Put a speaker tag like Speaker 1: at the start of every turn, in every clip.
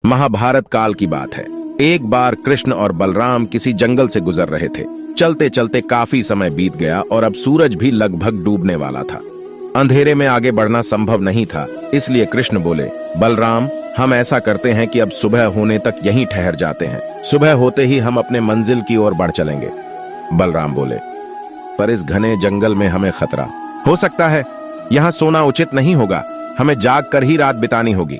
Speaker 1: महाभारत काल की बात है। एक बार कृष्ण और बलराम किसी जंगल से गुजर रहे थे। चलते चलते काफी समय बीत गया और अब सूरज भी लगभग डूबने वाला था। अंधेरे में आगे बढ़ना संभव नहीं था, इसलिए कृष्ण बोले, बलराम, हम ऐसा करते हैं कि अब सुबह होने तक यहीं ठहर जाते हैं। सुबह होते ही हम अपने मंजिल की ओर बढ़ चलेंगे। बलराम बोले, पर इस घने जंगल में हमें खतरा हो सकता है। यहाँ सोना उचित नहीं होगा, हमें जाग कर ही रात बितानी होगी।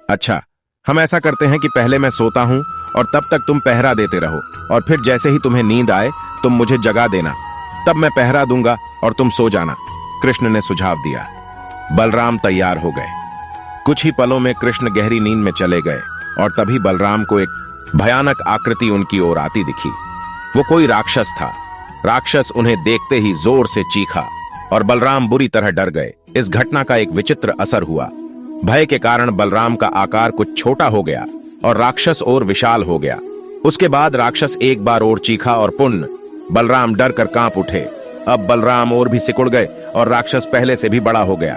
Speaker 1: अच्छा, हम ऐसा करते हैं कि पहले मैं सोता हूं और तब तक तुम पहरा देते रहो, और फिर जैसे ही तुम्हें नींद आए तुम मुझे जगा देना, तब मैं पहरा दूंगा और तुम सो जाना। कृष्ण ने सुझाव दिया। बलराम तैयार हो गए। कुछ ही पलों में कृष्ण गहरी नींद में चले गए और तभी बलराम को एक भयानक आकृति उनकी ओर आती दिखी। वो कोई राक्षस था। राक्षस उन्हें देखते ही जोर से चीखा और बलराम बुरी तरह डर गए। इस घटना का एक विचित्र असर हुआ। भय के कारण बलराम का आकार कुछ छोटा हो गया और राक्षस और विशाल हो गया। उसके बाद राक्षस एक बार और चीखा और पुनः बलराम डर कर कांप उठे। अब बलराम और भी सिकुड़ गए और राक्षस पहले से भी बड़ा हो गया।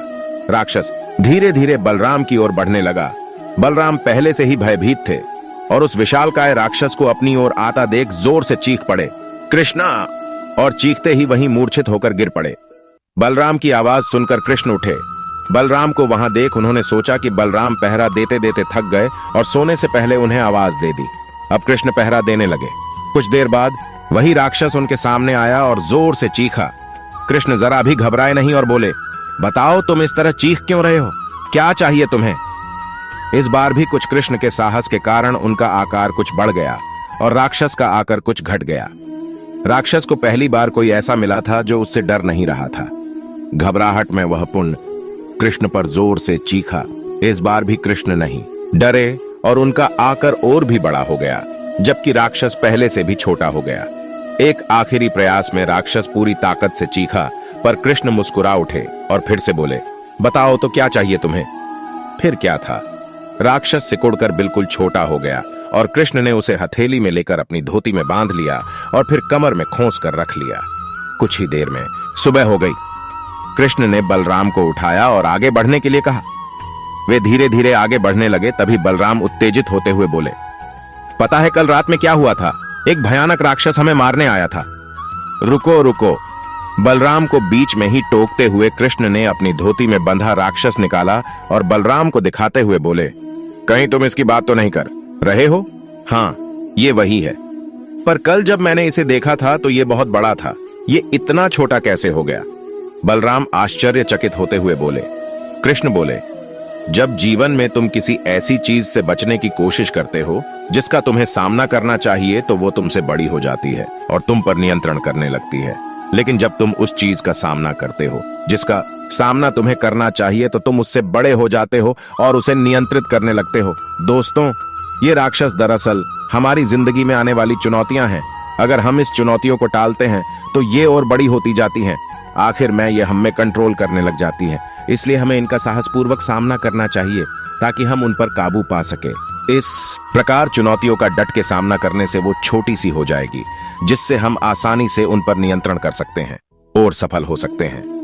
Speaker 1: राक्षस धीरे धीरे बलराम की ओर बढ़ने लगा। बलराम पहले से ही भयभीत थे और उस विशालकाय राक्षस को अपनी ओर आता देख जोर से चीख पड़े, कृष्णा, और चीखते ही वहीं मूर्छित होकर गिर पड़े। बलराम की आवाज सुनकर कृष्ण उठे। बलराम को वहां देख उन्होंने सोचा कि बलराम पहरा देते देते थक गए और सोने से पहले उन्हें आवाज दे दी। अब कृष्ण पहरा देने लगे। कुछ देर बाद वही राक्षस उनके सामने आया और जोर से चीखा। कृष्ण जरा भी घबराए नहीं और बोले, बताओ, तुम इस तरह चीख क्यों रहे हो? क्या चाहिए तुम्हें? इस बार भी कुछ कृष्ण के साहस के कारण उनका आकार कुछ बढ़ गया और राक्षस का आकार कुछ घट गया। राक्षस को पहली बार कोई ऐसा मिला था जो उससे डर नहीं रहा था। घबराहट में वह पुनः कृष्ण पर जोर से चीखा। इस बार भी कृष्ण नहीं डरे और उनका आकार और भी बड़ा हो गया, जबकि राक्षस पहले से भी छोटा हो गया। एक आखिरी प्रयास में राक्षस पूरी ताकत से चीखा, पर कृष्ण मुस्कुरा उठे और फिर से बोले, बताओ तो क्या चाहिए तुम्हें? फिर क्या था, राक्षस सिकुड़कर बिल्कुल छोटा हो गया और कृष्ण ने उसे हथेली में लेकर अपनी धोती में बांध लिया और फिर कमर में खोस कर रख लिया। कुछ ही देर में सुबह हो गई। कृष्ण ने बलराम को उठाया और आगे बढ़ने के लिए कहा। वे धीरे धीरे आगे बढ़ने लगे। तभी बलराम उत्तेजित होते हुए बोले, पता है कल रात में क्या हुआ था? एक भयानक राक्षस हमें मारने आया था। रुको रुको, बलराम को बीच में ही टोकते हुए कृष्ण ने अपनी धोती में बंधा राक्षस निकाला और बलराम को दिखाते हुए बोले, कहीं तुम इसकी बात तो नहीं कर रहे हो? हाँ, ये वही है। पर कल जब मैंने इसे देखा था तो ये बहुत बड़ा था, ये इतना छोटा कैसे हो गया? बलराम आश्चर्यचकित होते हुए बोले। कृष्ण बोले, जब जीवन में तुम किसी ऐसी चीज से बचने की कोशिश करते हो जिसका तुम्हें सामना करना चाहिए, तो वो तुमसे बड़ी हो जाती है और तुम पर नियंत्रण करने लगती है। लेकिन जब तुम उस चीज का सामना करते हो जिसका सामना तुम्हें करना चाहिए, तो तुम उससे बड़े हो जाते हो और उसे नियंत्रित करने लगते हो। दोस्तों, ये राक्षस दरअसल हमारी जिंदगी में आने वाली चुनौतियां हैं। अगर हम इस चुनौतियों को टालते हैं तो ये और बड़ी होती जाती हैं। आखिर में ये हम में कंट्रोल करने लग जाती हैं। इसलिए हमें इनका साहसपूर्वक सामना करना चाहिए ताकि हम उन पर काबू पा सके। इस प्रकार चुनौतियों का डट के सामना करने से वो छोटी सी हो जाएगी, जिससे हम आसानी से उन पर नियंत्रण कर सकते हैं और सफल हो सकते हैं।